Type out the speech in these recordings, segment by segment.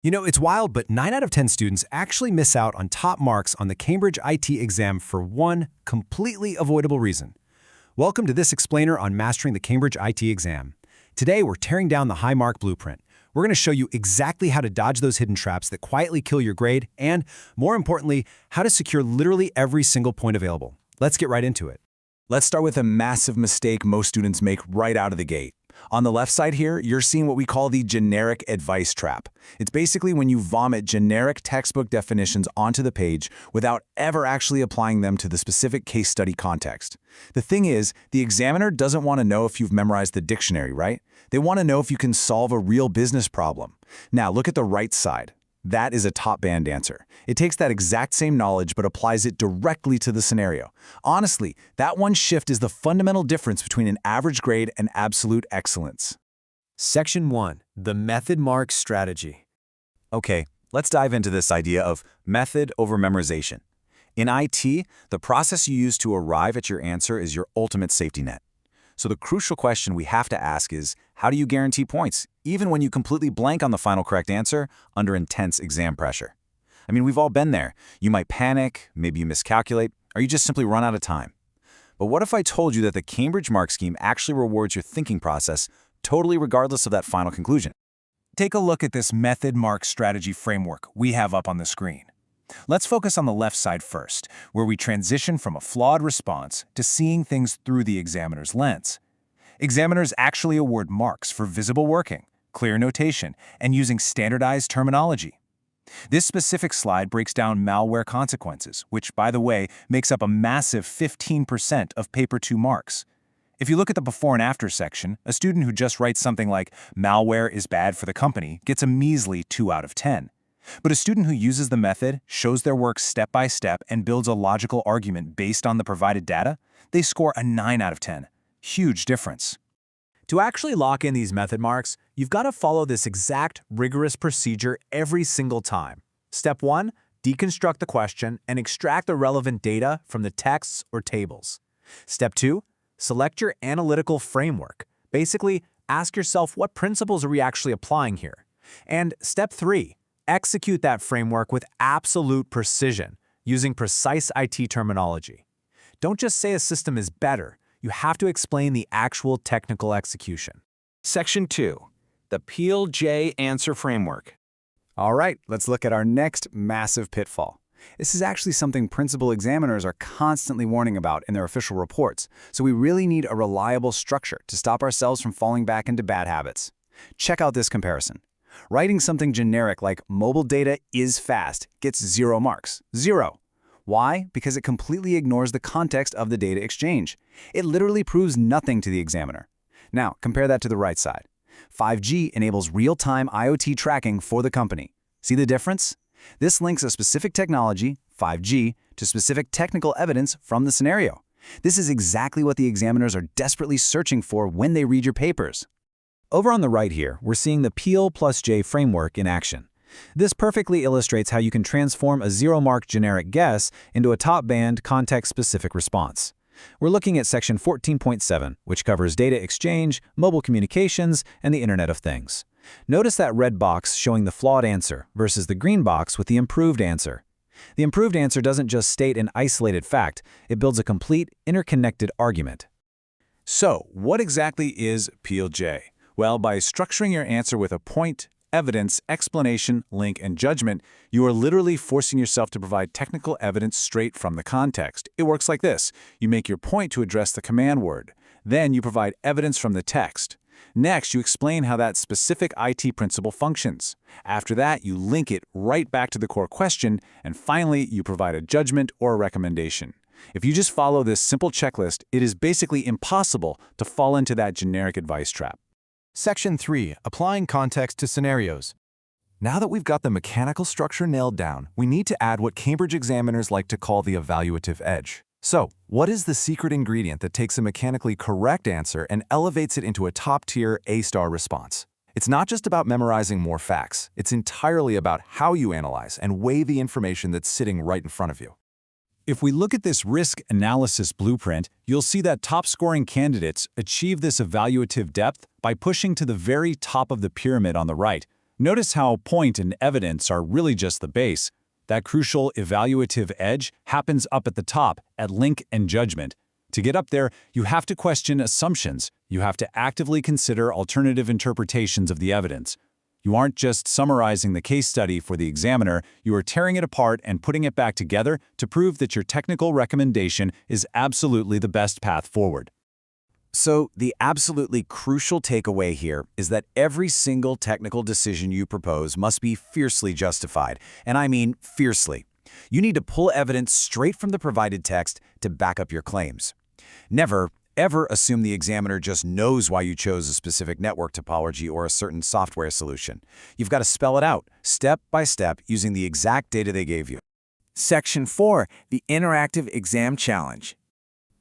You know, it's wild, but 9 out of 10 students actually miss out on top marks on the Cambridge IT exam for one completely avoidable reason. Welcome to this explainer on mastering the Cambridge IT exam. Today, we're tearing down the high mark blueprint. We're going to show you exactly how to dodge those hidden traps that quietly kill your grade and, more importantly, how to secure literally every single point available. Let's get right into it. Let's start with a massive mistake most students make right out of the gate. On the left side here, you're seeing what we call the generic advice trap. It's basically when you vomit generic textbook definitions onto the page without ever actually applying them to the specific case study context. The thing is, the examiner doesn't want to know if you've memorized the dictionary, right? They want to know if you can solve a real business problem. Now, look at the right side. That is a top band answer. It takes that exact same knowledge but applies it directly to the scenario. Honestly, that one shift is the fundamental difference between an average grade and absolute excellence. Section 1. The Method Mark Strategy. Okay, let's dive into this idea of method over memorization. In IT, the process you use to arrive at your answer is your ultimate safety net. So the crucial question we have to ask is, how do you guarantee points, even when you completely blank on the final correct answer under intense exam pressure? I mean, we've all been there. You might panic, maybe you miscalculate, or you just simply run out of time. But what if I told you that the Cambridge mark scheme actually rewards your thinking process, totally regardless of that final conclusion? Take a look at this method mark strategy framework we have up on the screen. Let's focus on the left side first, where we transition from a flawed response to seeing things through the examiner's lens. Examiners actually award marks for visible working, clear notation, and using standardized terminology. This specific slide breaks down malware consequences, which, by the way, makes up a massive 15% of Paper 2 marks. If you look at the before and after section, a student who just writes something like, "malware is bad for the company," gets a measly 2 out of 10. But a student who uses the method, shows their work step by step, and builds a logical argument based on the provided data, they score a 9 out of 10. Huge difference. To actually lock in these method marks, you've got to follow this exact rigorous procedure every single time. Step 1, deconstruct the question and extract the relevant data from the texts or tables. Step 2, select your analytical framework. Basically, ask yourself, what principles are we actually applying here? And step 3, execute that framework with absolute precision, using precise IT terminology. Don't just say a system is better. You have to explain the actual technical execution. Section 2. The Peel-J Answer Framework. All right, let's look at our next massive pitfall. This is actually something principal examiners are constantly warning about in their official reports, so we really need a reliable structure to stop ourselves from falling back into bad habits. Check out this comparison. Writing something generic like "mobile data is fast" gets 0 marks. 0. Why? Because it completely ignores the context of the data exchange. It literally proves nothing to the examiner. Now, compare that to the right side. 5G enables real-time IoT tracking for the company. See the difference? This links a specific technology, 5G, to specific technical evidence from the scenario. This is exactly what the examiners are desperately searching for when they read your papers. Over on the right here, we're seeing the Peel+J framework in action. This perfectly illustrates how you can transform a 0-mark generic guess into a top-band, context-specific response. We're looking at section 14.7, which covers data exchange, mobile communications, and the Internet of Things. Notice that red box showing the flawed answer versus the green box with the improved answer. The improved answer doesn't just state an isolated fact, it builds a complete, interconnected argument. So, what exactly is Peel-J? Well, by structuring your answer with a point, evidence, explanation, link, and judgment, you are literally forcing yourself to provide technical evidence straight from the context. It works like this. You make your point to address the command word. Then you provide evidence from the text. Next, you explain how that specific IT principle functions. After that, you link it right back to the core question, and finally, you provide a judgment or a recommendation. If you just follow this simple checklist, it is basically impossible to fall into that generic advice trap. Section 3. Applying context to scenarios. Now that we've got the mechanical structure nailed down, we need to add what Cambridge examiners like to call the evaluative edge. So, what is the secret ingredient that takes a mechanically correct answer and elevates it into a top-tier A-star response? It's not just about memorizing more facts. It's entirely about how you analyze and weigh the information that's sitting right in front of you. If we look at this risk analysis blueprint, you'll see that top-scoring candidates achieve this evaluative depth by pushing to the very top of the pyramid on the right, Notice how point and evidence are really just the base. That crucial evaluative edge happens up at the top at link and judgment. To get up there, you have to question assumptions. You have to actively consider alternative interpretations of the evidence. You aren't just summarizing the case study for the examiner, you are tearing it apart and putting it back together to prove that your technical recommendation is absolutely the best path forward. So the absolutely crucial takeaway here is that every single technical decision you propose must be fiercely justified, and I mean fiercely. You need to pull evidence straight from the provided text to back up your claims. Never, ever assume the examiner just knows why you chose a specific network topology or a certain software solution. You've got to spell it out, step by step, using the exact data they gave you. Section 4, the Interactive Exam Challenge.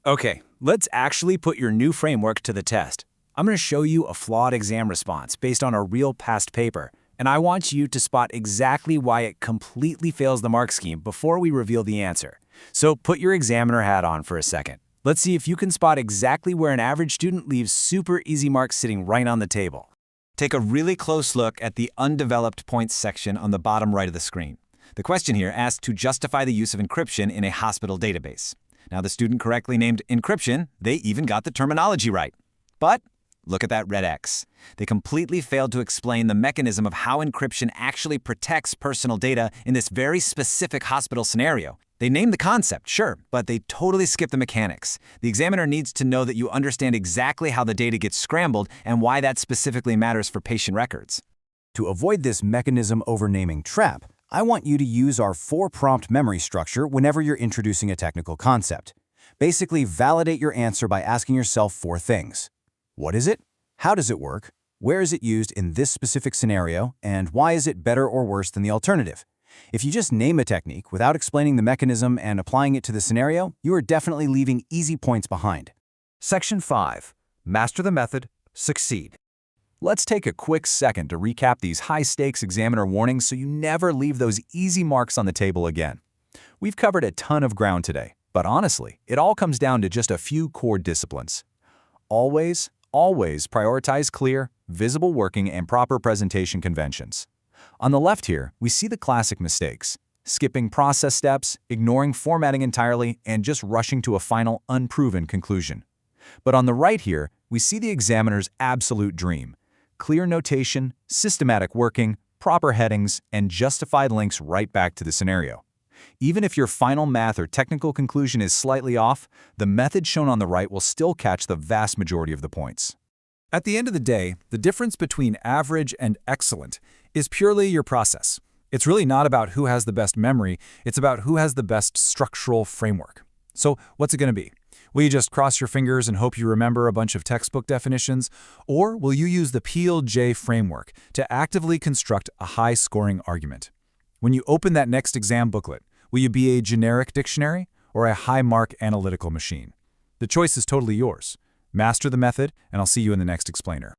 Okay, let's actually put your new framework to the test. I'm going to show you a flawed exam response based on a real past paper, and I want you to spot exactly why it completely fails the mark scheme before we reveal the answer. So put your examiner hat on for a second. Let's see if you can spot exactly where an average student leaves super easy marks sitting right on the table. Take a really close look at the undeveloped points section on the bottom right of the screen. The question here asks to justify the use of encryption in a hospital database. Now, the student correctly named encryption, they even got the terminology right. But look at that red X. They completely failed to explain the mechanism of how encryption actually protects personal data in this very specific hospital scenario. They named the concept, sure, but they totally skipped the mechanics. The examiner needs to know that you understand exactly how the data gets scrambled and why that specifically matters for patient records. To avoid this mechanism overnaming trap, I want you to use our 4-prompt memory structure whenever you're introducing a technical concept. Basically, validate your answer by asking yourself 4 things. What is it? How does it work? Where is it used in this specific scenario? And why is it better or worse than the alternative? If you just name a technique without explaining the mechanism and applying it to the scenario, you are definitely leaving easy points behind. Section 5. Master the method, succeed. Let's take a quick second to recap these high-stakes examiner warnings so you never leave those easy marks on the table again. We've covered a ton of ground today, but honestly, it all comes down to just a few core disciplines. Always prioritize clear, visible working and proper presentation conventions. On the left here, we see the classic mistakes: skipping process steps, ignoring formatting entirely, and just rushing to a final, unproven conclusion. But on the right here, we see the examiner's absolute dream: clear notation, systematic working, proper headings, and justified links right back to the scenario. Even if your final math or technical conclusion is slightly off, the method shown on the right will still catch the vast majority of the points. At the end of the day, the difference between average and excellent is purely your process. It's really not about who has the best memory, it's about who has the best structural framework. So what's it going to be? Will you just cross your fingers and hope you remember a bunch of textbook definitions? Or will you use the PLJ framework to actively construct a high-scoring argument? When you open that next exam booklet, will you be a generic dictionary or a high-mark analytical machine? The choice is totally yours. Master the method, and I'll see you in the next explainer.